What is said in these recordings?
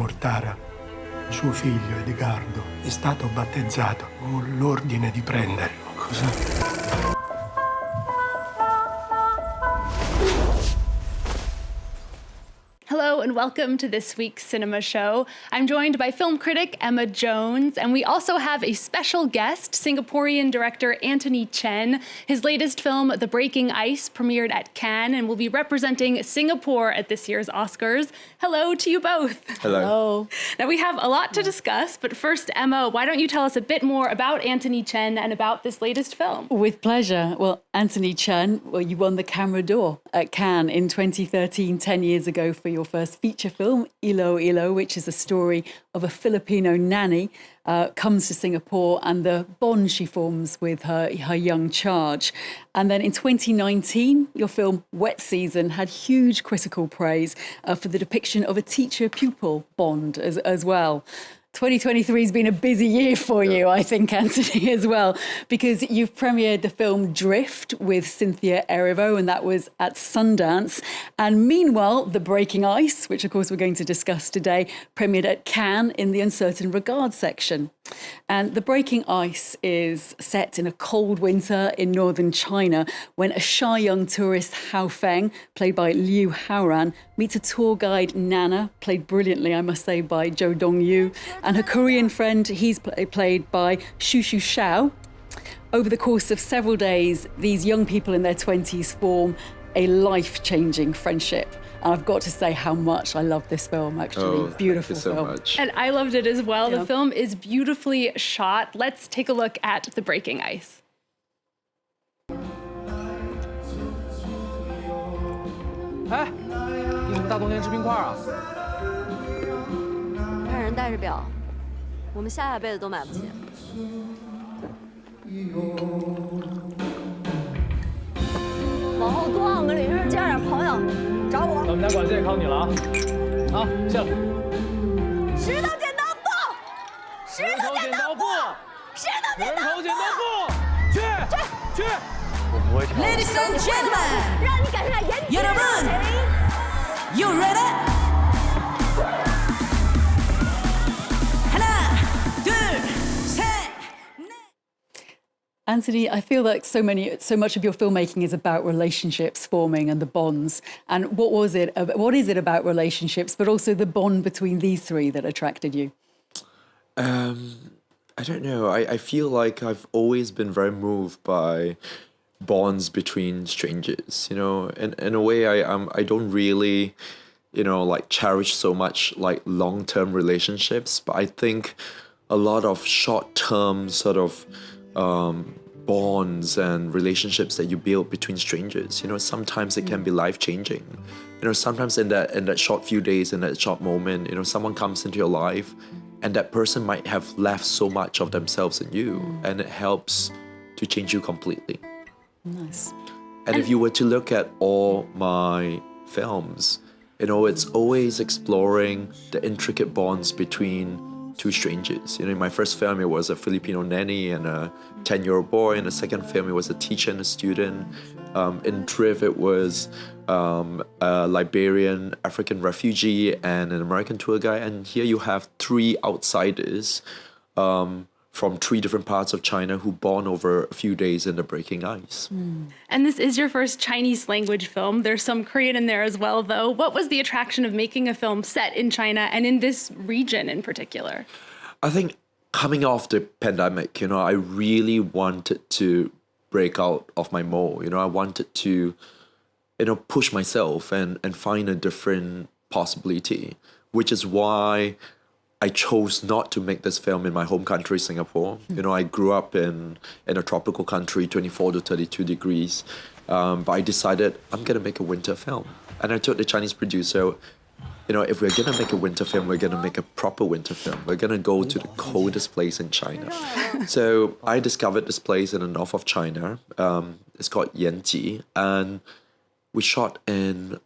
Mortara, suo figlio Edgardo, è stato battezzato. Ho l'ordine di prenderlo. Cosa? Hello and welcome to this week's cinema show. I'm joined by film critic Emma Jones, and we also have a special guest, Singaporean director Anthony Chen. His latest film, The Breaking Ice, premiered at Cannes and will be representing Singapore at this year's Oscars. Hello to you both. Hello. Now we have a lot to discuss, but first, Emma, why don't you tell us a bit more about Anthony Chen and about this latest film? With pleasure. Well, Anthony Chen, you won the Camera d'Or at Cannes in 2013, 10 years ago, for your first feature film, Ilo Ilo, which is the story of a Filipino nanny, comes to Singapore and the bond she forms with her young charge. And then in 2019, your film Wet Season had huge critical praise for the depiction of a teacher-pupil bond as well. 2023 has been a busy year for you, I think, Anthony, as well, because you've premiered the film Drift with Cynthia Erivo, and that was at Sundance. And meanwhile, The Breaking Ice, which of course we're going to discuss today, premiered at Cannes in the Uncertain Regard section. And The Breaking Ice is set in a cold winter in northern China when a shy young tourist, Hao Feng, played by Liu Haoran, meets a tour guide, Nana, played brilliantly, I must say, by Jo Dong-yu, and her Korean friend, he's played by Xu Shao. Over the course of several days, these young people in their 20s form a life-changing friendship. And I've got to say how much I love this film, actually. Beautiful thank you so film. much. And I loved it as well. Yeah. The film is beautifully shot. Let's take a look at The Breaking Ice. 哎，你们大冬天吃冰块啊？让人带着表，我们下辈子都买不起。往后多往我们旅社介绍点朋友，找我。咱们家管事也靠你了啊！啊，谢了。石头剪刀布，石头剪刀布，石头剪刀布，去去。我不会跳。 Ladies and gentlemen, 让你感受下颜值。 여러분, you ready? 하나, 둘, 셋, 넷. Anthony, I feel like so much of your filmmaking is about relationships forming and the bonds. And what is it about relationships, but also the bond between these three that attracted you? I don't know. I feel like I've always been very moved by bonds between strangers. You know, in a way, I don't really, like cherish so much like long-term relationships, but I think a lot of short-term sort of bonds and relationships that you build between strangers, sometimes it can be life-changing. Sometimes in that short few days, in that short moment, someone comes into your life and that person might have left so much of themselves in you, and it helps to change you completely. Nice. And if you were to look at all my films, it's always exploring the intricate bonds between two strangers. In my first film, it was a Filipino nanny and a 10-year-old boy. In the second film, it was a teacher and a student. In Drift, it was a Liberian African refugee and an American tour guide. And here you have three outsiders from three different parts of China who bond over a few days in The Breaking Ice. And this is your first Chinese language film. There's some Korean in there as well, though. What was the attraction of making a film set in China and in this region in particular? I think coming off the pandemic, I really wanted to break out of my mold. I wanted to, push myself and find a different possibility, which is why I chose not to make this film in my home country, Singapore. I grew up in a tropical country, 24 to 32 degrees. But I decided I'm going to make a winter film. And I told the Chinese producer, if we're going to make a winter film, we're going to make a proper winter film. We're going to go to the coldest place in China. So I discovered this place in the north of China. It's called Yanji. And we shot in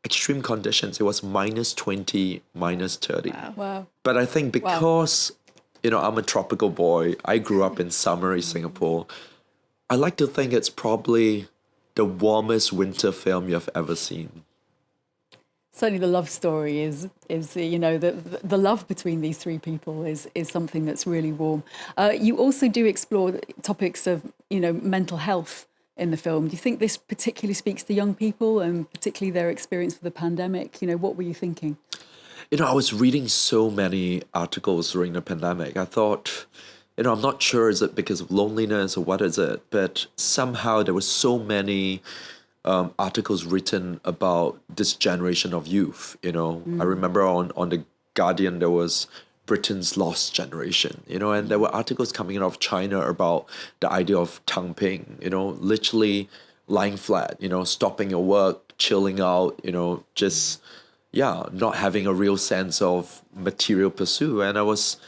extreme conditions. It was minus 20, minus 30. Wow. But I think because, I'm a tropical boy, I grew up in summery Singapore, I like to think it's probably the warmest winter film you've ever seen. Certainly the love story is the love between these three people is something that's really warm. You also do explore topics of, mental health in the film. Do you think this particularly speaks to young people and particularly their experience with the pandemic? What were you thinking? I was reading so many articles during the pandemic. I thought, I'm not sure is it because of loneliness or what is it, but somehow there were so many articles written about this generation of youth. I remember on The Guardian there was Britain's lost generation, and there were articles coming out of China about the idea of tangping, literally lying flat, stopping your work, chilling out, just not having a real sense of material pursuit. And I was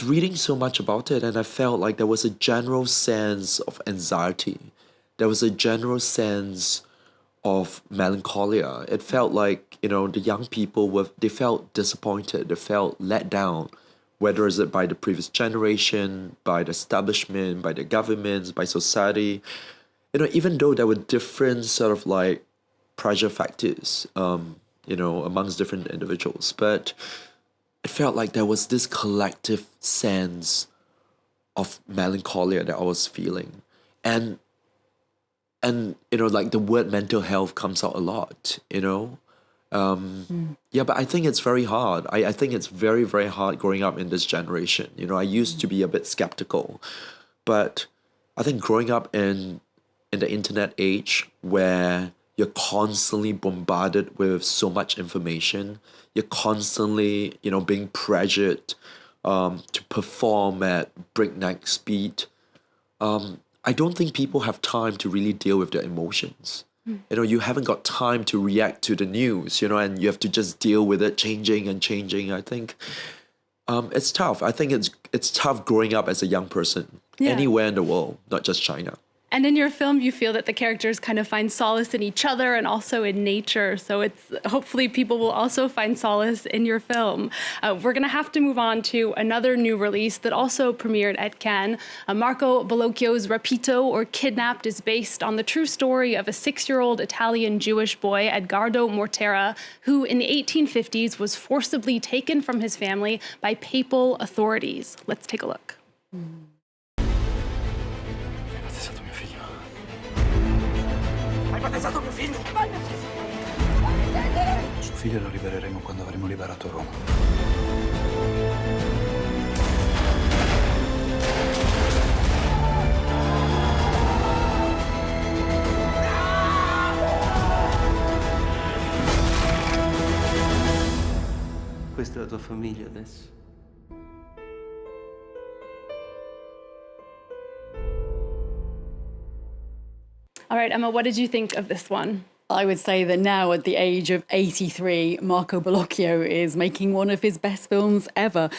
reading so much about it, and I felt like there was a general sense of anxiety. There was a general sense of melancholia. It felt like, the young people they felt disappointed, they felt let down, whether is it by the previous generation, by the establishment, by the governments, by society. Even though there were different sort of like pressure factors, amongst different individuals, but it felt like there was this collective sense of melancholia that I was feeling. And like the word mental health comes out a lot, but I think it's very hard. I think it's very, very hard growing up in this generation. I used to be a bit skeptical, but I think growing up in the internet age where you're constantly bombarded with so much information, you're constantly, being pressured to perform at breakneck speed. I don't think people have time to really deal with their emotions. You haven't got time to react to the news, and you have to just deal with it changing and changing. I think it's tough. I think it's tough growing up as a young person anywhere in the world, not just China. And in your film, you feel that the characters kind of find solace in each other and also in nature. So hopefully people will also find solace in your film. We're going to have to move on to another new release that also premiered at Cannes. Marco Bellocchio's Rapito, or Kidnapped, is based on the true story of a 6-year-old Italian Jewish boy, Edgardo Mortera, who in the 1850s was forcibly taken from his family by papal authorities. Let's take a look. Hai battezzato mio figlio? Suo figlio lo libereremo quando avremo liberato Roma. Questa è la tua famiglia adesso. All right, Emma, what did you think of this one? I would say that now at the age of 83, Marco Bellocchio is making one of his best films ever.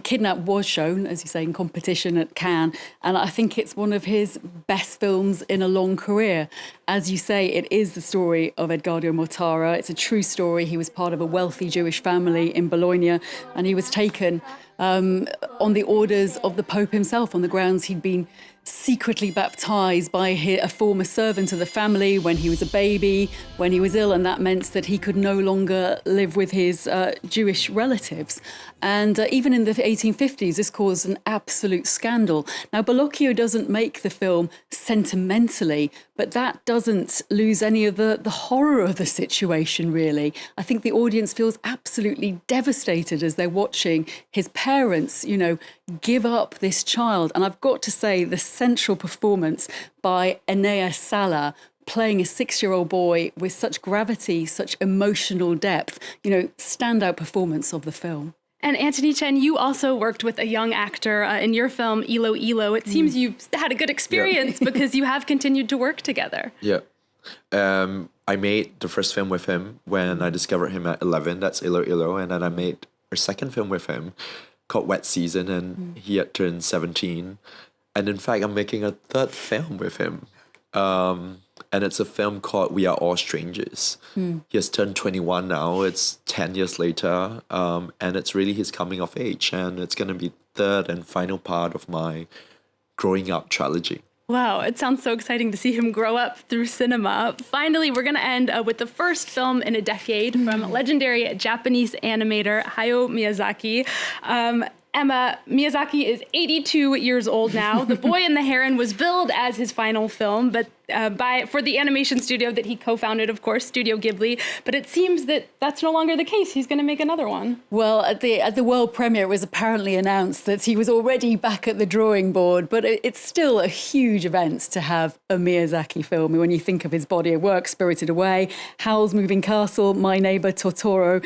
Kidnap was shown, as you say, in competition at Cannes, and I think it's one of his best films in a long career. As you say, it is the story of Edgardo Mortara. It's a true story. He was part of a wealthy Jewish family in Bologna, and he was taken on the orders of the Pope himself, on the grounds he'd been secretly baptized by a former servant of the family when he was a baby, when he was ill, and that meant that he could no longer live with his Jewish relatives. And even in the 1850s, this caused an absolute scandal. Now, Bellocchio doesn't make the film sentimentally, but that doesn't lose any of the horror of the situation, really. I think the audience feels absolutely devastated as they're watching his parents, give up this child. And I've got to say, the central performance by Enea Sala, playing a 6-year-old boy with such gravity, such emotional depth, standout performance of the film. And Anthony Chen, you also worked with a young actor in your film, Ilo Ilo. It seems you've had a good experience because you have continued to work together. Yeah. I made the first film with him when I discovered him at 11. That's Ilo Ilo. And then I made a second film with him called Wet Season, and he had turned 17. And in fact, I'm making a third film with him. And it's a film called We Are All Strangers. He has turned 21 now. It's 10 years later. And it's really his coming of age. And it's going to be third and final part of my growing up trilogy. Wow, it sounds so exciting to see him grow up through cinema. Finally, we're going to end with the first film in a decade from legendary Japanese animator Hayao Miyazaki. Emma, Miyazaki is 82 years old now. The Boy and the Heron was billed as his final film, but for the animation studio that he co-founded, of course, Studio Ghibli. But it seems that that's no longer the case. He's going to make another one. Well, at the world premiere, it was apparently announced that he was already back at the drawing board, but it's still a huge event to have a Miyazaki film. When you think of his body of work, Spirited Away, Howl's Moving Castle, My Neighbor Totoro,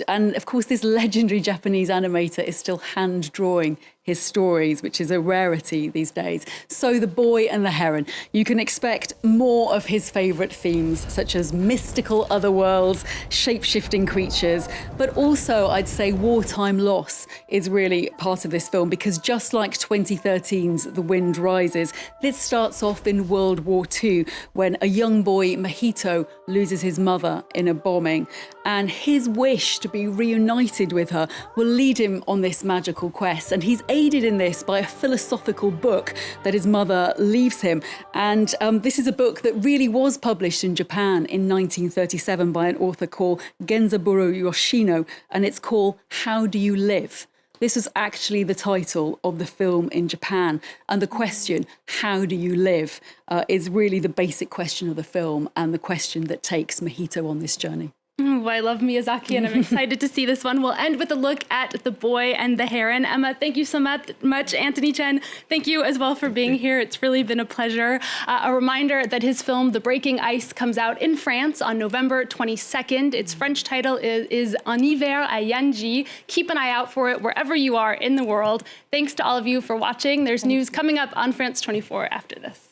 and of course, this legendary Japanese animator is still hand drawing his stories, which is a rarity these days. So The Boy and the Heron. You can expect more of his favourite themes, such as mystical otherworlds, shape-shifting creatures, but also I'd say wartime loss is really part of this film, because just like 2013's The Wind Rises, this starts off in World War II when a young boy, Mahito, loses his mother in a bombing, and his wish to be reunited with her will lead him on this magical quest, and he's aided in this by a philosophical book that his mother leaves him. And this is a book that really was published in Japan in 1937 by an author called Genzaburo Yoshino, and it's called How Do You Live? This was actually the title of the film in Japan. And the question, how do you live, is really the basic question of the film and the question that takes Mahito on this journey. Ooh, I love Miyazaki, and I'm excited to see this one. We'll end with a look at The Boy and the Heron. Emma, thank you so much. Anthony Chen, thank you as well for being here. It's really been a pleasure. A reminder that his film, The Breaking Ice, comes out in France on November 22nd. Its French title is En hiver à Yanji. Keep an eye out for it wherever you are in the world. Thanks to all of you for watching. There's news coming up on France 24 after this.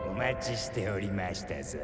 お待ちしておりましたぞ。